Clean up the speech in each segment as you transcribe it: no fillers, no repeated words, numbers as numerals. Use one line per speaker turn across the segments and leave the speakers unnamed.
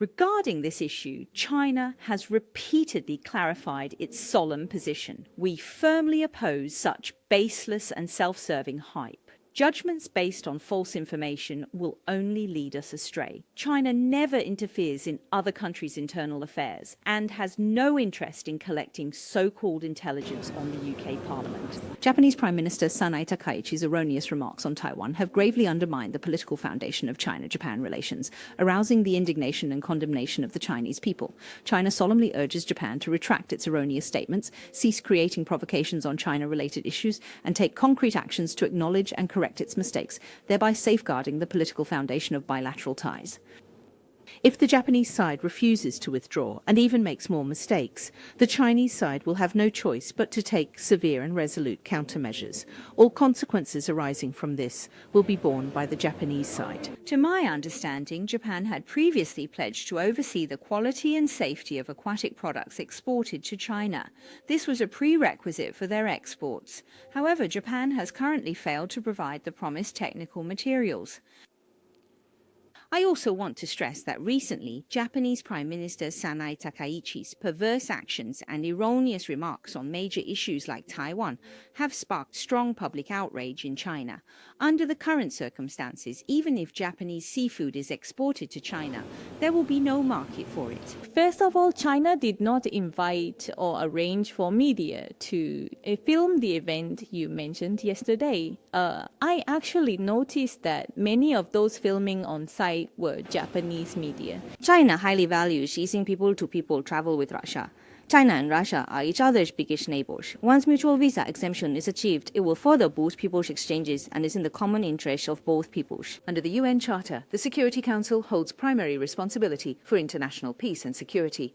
Regarding this issue, China has repeatedly clarified its solemn position. We firmly oppose such baseless and self-serving hype. Judgments based on false information will only lead us astray. China never interferes in other countries' internal affairs and has no interest in collecting so-called intelligence on the UK Parliament. Japanese Prime Minister Sanai Takaichi's erroneous remarks on Taiwan have gravely undermined the political foundation of China-Japan relations, arousing the indignation and condemnation of the Chinese people. China solemnly urges Japan to retract its erroneous statements, cease creating provocations on China-related issues, and take concrete actions to acknowledge and correct its mistakes, thereby safeguarding the political foundation of bilateral ties. If the Japanese side refuses to withdraw and even makes more mistakes, the Chinese side will have no choice but to take severe and resolute countermeasures. All consequences arising from this will be borne by the Japanese side. To my understanding, Japan had previously pledged to oversee the quality and safety of aquatic products exported to China. This was a prerequisite for their exports. However, Japan has currently failed to provide the promised technical materials. I also want to stress that recently, Japanese Prime Minister Sanai Takaichi's perverse actions and erroneous remarks on major issues like Taiwan have sparked strong public outrage in China. Under the current circumstances, even if Japanese seafood is exported to China, there will be no market for it.
First of all, China did not invite or arrange for media to film the event you mentioned yesterday. I actually noticed that many of those filming on site were Japanese media.
China highly values easing people-to-people travel with Russia. China and Russia are each other's biggest neighbors. Once mutual visa exemption is achieved, it will further boost people's exchanges and is in the common interest of both peoples.
Under the UN Charter, the Security Council holds primary responsibility for international peace and security.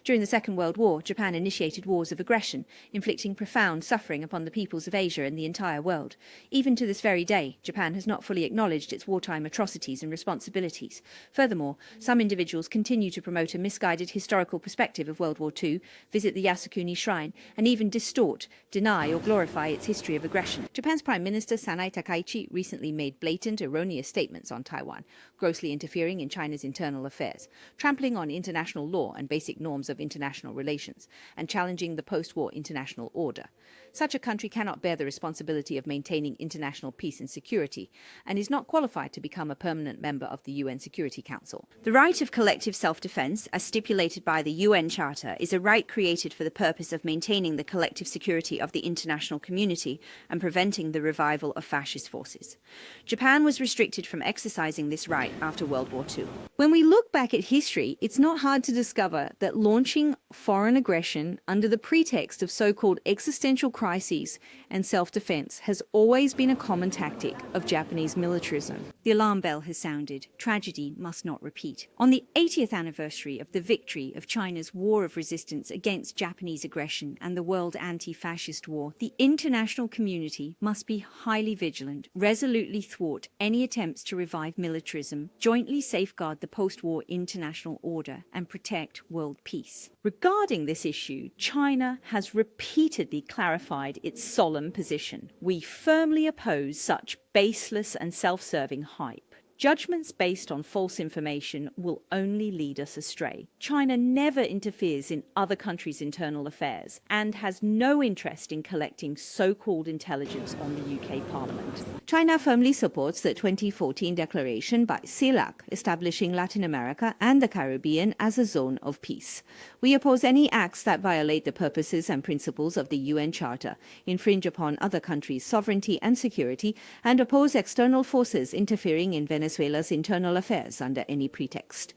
During the Second World War, Japan initiated wars of aggression, inflicting profound suffering upon the peoples of Asia and the entire world. Even to this very day, Japan has not fully acknowledged its wartime atrocities and responsibilities. Furthermore, some individuals continue to promote a misguided historical perspective of World War II, visit the Yasukuni Shrine, and even distort, deny or glorify its history of aggression. Japan's Prime Minister Sanai Takaichi recently made blatant, erroneous statements on Taiwan, grossly interfering in China's internal affairs, trampling on international law and basic norms of international relations, and challenging the post-war international order. Such a country cannot bear the responsibility of maintaining international peace and security, and is not qualified to become a permanent member of the UN Security Council. The right of collective self-defense, as stipulated by the UN Charter, is a right created for the purpose of maintaining the collective security of the international community and preventing the revival of fascist forces. Japan was restricted from exercising this right after World War II. When we look back at history, it's not hard to discover that launching foreign aggression under the pretext of so-called existential crises and self-defense has always been a common tactic of Japanese militarism. The alarm bell has sounded. Tragedy must not repeat. On the 80th anniversary of the victory of China's war of resistance against Japanese aggression and the world anti-fascist war, the international community must be highly vigilant, resolutely thwart any attempts to revive militarism, jointly safeguard the post-war international order, and protect world peace. Regarding this issue, China has repeatedly clarified its solemn position. We firmly oppose such baseless and self-serving hype. Judgments based on false information will only lead us astray. China never interferes in other countries' internal affairs and has no interest in collecting so-called intelligence on the UK Parliament. China firmly supports the 2014 declaration by CELAC establishing Latin America and the Caribbean as a zone of peace. We oppose any acts that violate the purposes and principles of the UN Charter, infringe upon other countries' sovereignty and security, and oppose external forces interfering in Venezuela's internal affairs under any pretext.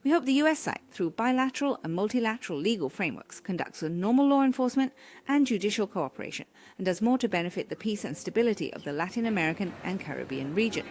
We hope the US side, through bilateral and multilateral legal frameworks, conducts a normal law enforcement and judicial cooperation, and does more to benefit the peace and stability of the Latin American and Caribbean region.